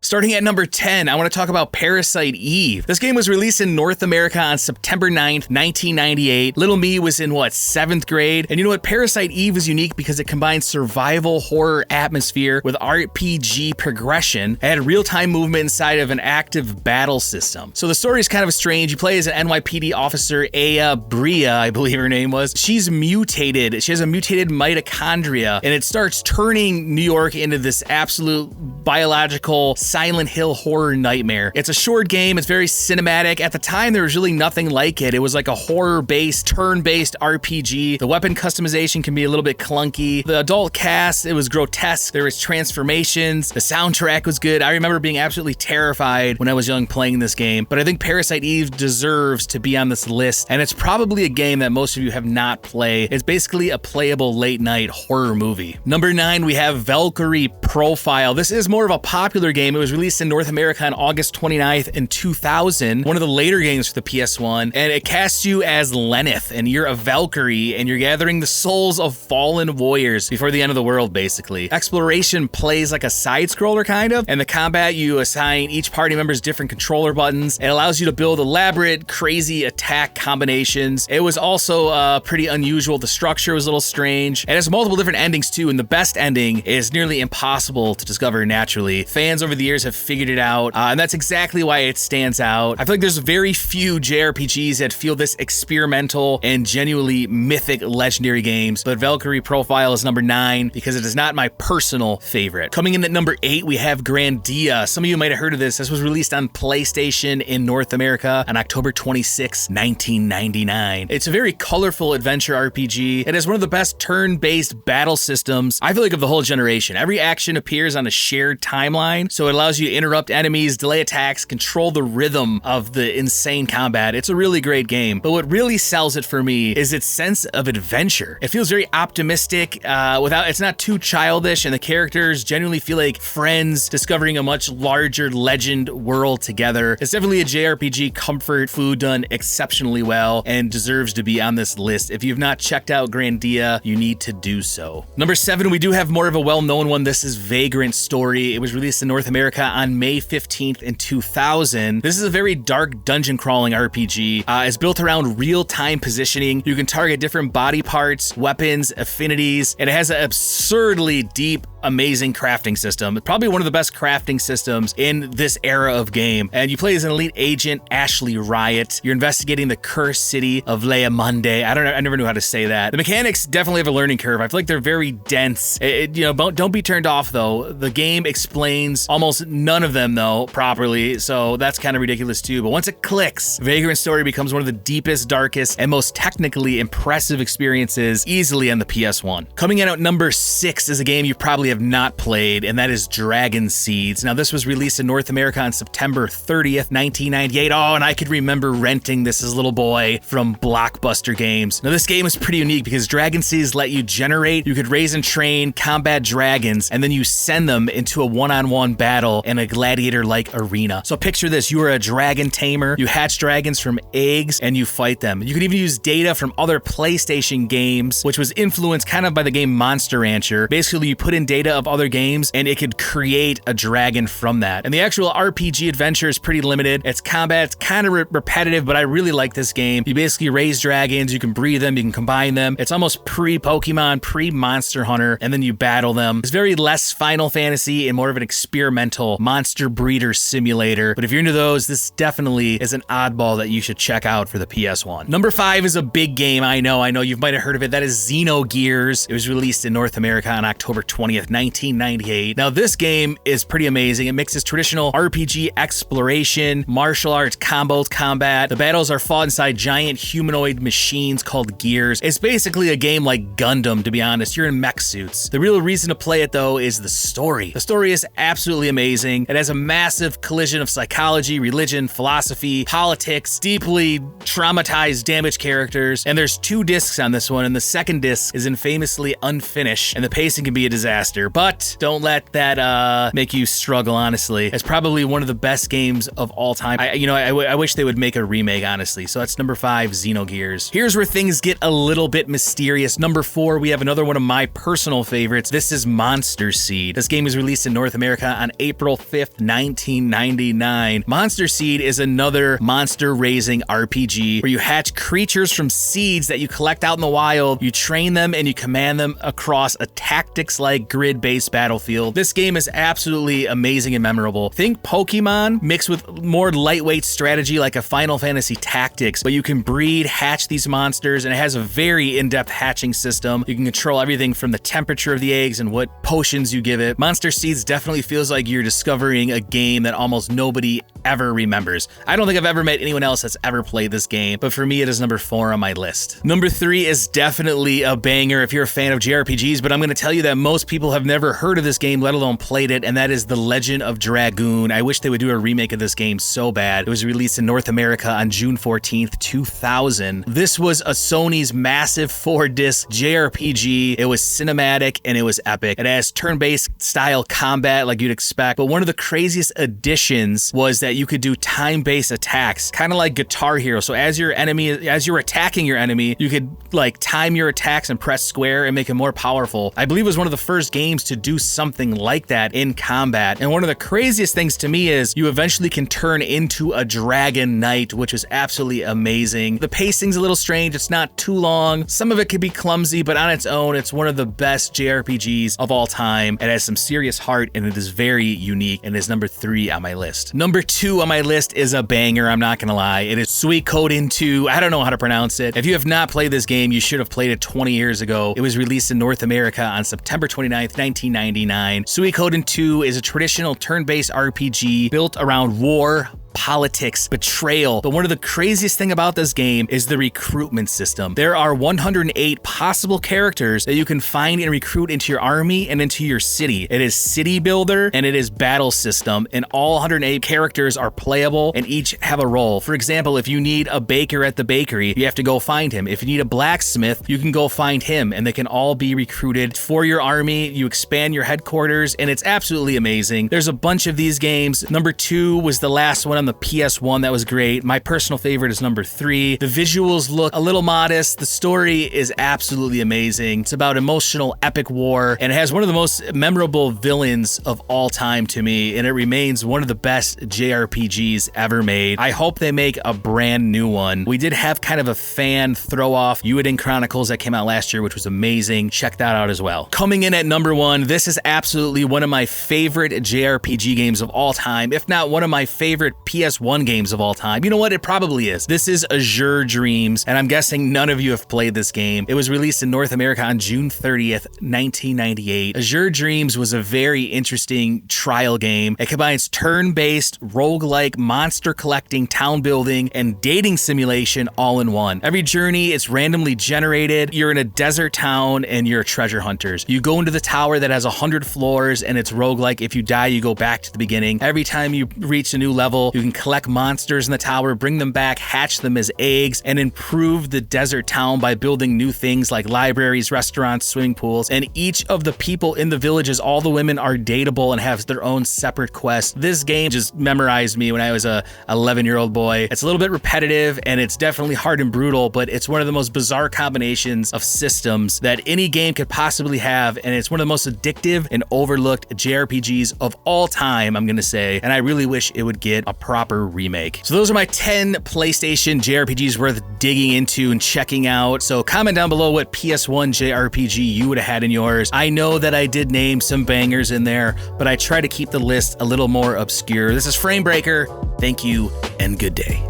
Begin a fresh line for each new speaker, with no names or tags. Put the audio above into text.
Starting at number 10, I want to talk about Parasite Eve. This game was released in North America on September 9th, 1998. Little me was in, 7th grade? And you know what? Parasite Eve is unique because it combines survival horror atmosphere with RPG progression. It had real-time movement inside of an active battle system. So the story is kind of strange. You play as an NYPD officer, Aya Bria, I believe her name was. She's mutated. She has a mutated mitochondria, and it starts turning New York into this absolute biological Silent Hill horror nightmare. It's a short game. It's very cinematic. At the time, there was really nothing like it. It was like a horror-based, turn-based RPG. The weapon customization can be a little bit clunky. The adult cast, it was grotesque. There was transformations. The soundtrack was good. I remember being absolutely terrified when I was young playing this game, but I think Parasite Eve deserves to be on this list, and it's probably a game that most of you have not played. It's basically a playable late-night horror movie. Number 9, we have Valkyrie Profile. This is more of a popular game. It was released in North America on August 29th in 2000, one of the later games for the PS1, and it casts you as Lenneth, and you're a Valkyrie, and you're gathering the souls of fallen warriors before the end of the world, basically. Exploration plays like a side-scroller, kind of, and the combat, you assign each party member's different controller buttons. It allows you to build elaborate, crazy attack combinations. It was also pretty unusual. The structure was a little strange. It has multiple different endings, too, and the best ending is nearly impossible to discover naturally. Fans over the years have figured it out, and that's exactly why it stands out. I feel like there's very few JRPGs that feel this experimental and genuinely mythic legendary games, but Valkyrie Profile is number 9 because it is not my personal favorite. Coming in at number 8, we have Grandia. Some of you might have heard of this. This was released on PlayStation in North America on October 26, 1999. It's a very colorful adventure RPG. It has one of the best turn-based battle systems, I feel like, of the whole generation. Every action appears on a shared timeline, so it allows you to interrupt enemies, delay attacks, control the rhythm of the insane combat. It's a really great game, but what really sells it for me is its sense of adventure. It feels very optimistic, it's not too childish, and the characters genuinely feel like friends discovering a much larger legend world together. It's definitely a JRPG comfort food done exceptionally well and deserves to be on this list. If you've not checked out Grandia, you need to do so. Number 7, we do have more of a well-known one. This is Vagrant Story. It was released in North America on May 15th in 2000. This is a very dark dungeon crawling RPG. It's built around real-time positioning. You can target different body parts, weapons, affinities, and it has an absurdly deep, amazing crafting system. It's probably one of the best crafting systems in this era of game. And you play as an elite agent, Ashley Riot. You're investigating the cursed city of Leamonde. I never knew how to say that. The mechanics definitely have a learning curve. I feel like they're very dense. Don't be turned off though. The game explains almost none of them though properly, so that's kind of ridiculous too. But once it clicks, Vagrant Story becomes one of the deepest, darkest, and most technically impressive experiences easily on the PS1. Coming in at number 6 is a game you probably have not played, and that is Dragon Seeds. Now, this was released in North America on September 30th, 1998. Oh, and I could remember renting this as a little boy from Blockbuster Games. Now, this game is pretty unique because Dragon Seeds let you could raise and train combat dragons, and then you send them into a one-on-one battle in a gladiator-like arena. So picture this, you are a dragon tamer, you hatch dragons from eggs, and you fight them. You could even use data from other PlayStation games, which was influenced kind of by the game Monster Rancher. Basically, you put in data of other games, and it could create a dragon from that. And the actual RPG adventure is pretty limited. Its combat's kind of repetitive, but I really like this game. You basically raise dragons, you can breed them, you can combine them. It's almost pre-Pokemon, pre-Monster Hunter, and then you battle them. It's very less Final Fantasy and more of an experimental monster breeder simulator. But if you're into those, this definitely is an oddball that you should check out for the PS1. Number 5 is a big game. I know you might have heard of it. That is Xenogears. It was released in North America on October 20th, 1998. Now, this game is pretty amazing. It mixes traditional RPG exploration, martial arts, combos, combat. The battles are fought inside giant humanoid machines called gears. It's basically a game like Gundam, to be honest. You're in mech suits. The real reason to play it, though, is the story. The story is absolutely amazing. It has a massive collision of psychology, religion, philosophy, politics, deeply traumatized, damaged characters. And there's 2 discs on this one, and the second disc is infamously unfinished, and the pacing can be a disaster. But don't let that make you struggle, honestly. It's probably one of the best games of all time. I wish they would make a remake, honestly. So that's number 5, Xenogears. Here's where things get a little bit mysterious. Number 4, we have another one of my personal favorites. This is Monster Seed. This game was released in North America on April April 5th, 1999. Monster Seed is another monster raising RPG where you hatch creatures from seeds that you collect out in the wild, you train them, and you command them across a tactics-like grid-based battlefield. This game is absolutely amazing and memorable. Think Pokemon mixed with more lightweight strategy like a Final Fantasy Tactics, but you can breed, hatch these monsters, and it has a very in-depth hatching system. You can control everything from the temperature of the eggs and what potions you give it. Monster Seeds definitely feels like you're discovering a game that almost nobody ever remembers. I don't think I've ever met anyone else that's ever played this game, but for me it is number 4 on my list. Number 3 is definitely a banger if you're a fan of JRPGs, but I'm going to tell you that most people have never heard of this game, let alone played it, and that is The Legend of Dragoon. I wish they would do a remake of this game so bad. It was released in North America on June 14th, 2000. This was a Sony's massive 4-disc JRPG. It was cinematic and it was epic. It has turn-based style combat like you'd expect, but one of the craziest additions was that you could do time-based attacks, kind of like Guitar Hero. So as you're attacking your enemy, you could like time your attacks and press square and make it more powerful. I believe it was one of the first games to do something like that in combat. And one of the craziest things to me is you eventually can turn into a dragon knight, which is absolutely amazing. The pacing's a little strange. It's not too long. Some of it could be clumsy, but on its own, it's one of the best JRPGs of all time. It has some serious heart and it is very unique and is number 3 on my list. Number 2 on my list is a banger, I'm not gonna lie. It is Suikoden 2. I don't know how to pronounce it. If you have not played this game, you should have played it 20 years ago. It was released in North America on September 29th, 1999. Suikoden 2 is a traditional turn-based RPG built around war, politics, betrayal. But one of the craziest thing about this game is the recruitment system. There are 108 possible characters that you can find and recruit into your army and into your city. It is city builder and it is battle system, and all 108 characters are playable and each have a role. For example, if you need a baker at the bakery, you have to go find him. If you need a blacksmith, you can go find him, and they can all be recruited for your army. You expand your headquarters and it's absolutely amazing. There's a bunch of these games. Number 2 was the last one on the PS1 that was great. My personal favorite is number 3. The visuals look a little modest. The story is absolutely amazing. It's about emotional epic war, and it has one of the most memorable villains of all time to me, and it remains one of the best JRPGs ever made. I hope they make a brand new one. We did have kind of a fan throw off Ueden Chronicles that came out last year, which was amazing. Check that out as well. Coming in at number 1, this is absolutely one of my favorite JRPG games of all time, if not one of my favorite PS1 games of all time. You know what? It probably is. This is Azure Dreams, and I'm guessing none of you have played this game. It was released in North America on June 30th, 1998. Azure Dreams was a very interesting trial game. It combines turn-based, roguelike, monster collecting, town building, and dating simulation all in one. Every journey is randomly generated. You're in a desert town and you're treasure hunters. You go into the tower that has 100 floors and it's roguelike. If you die, you go back to the beginning. Every time you reach a new level, you can collect monsters in the tower, bring them back, hatch them as eggs, and improve the desert town by building new things like libraries, restaurants, swimming pools. And each of the people in the villages, all the women are dateable and have their own separate quests. This game just memorized me when I was a 11-year-old boy. It's a little bit repetitive and it's definitely hard and brutal, but it's one of the most bizarre combinations of systems that any game could possibly have, and it's one of the most addictive and overlooked JRPGs of all time, I'm gonna say, and I really wish it would get a proper remake. So those are my 10 PlayStation JRPGs worth digging into and checking out. So comment down below what PS1 JRPG you would have had in yours. I know that I did name some bangers in there, but I try to keep the list a little more obscure. This is FrameBreaker. Thank you and good day.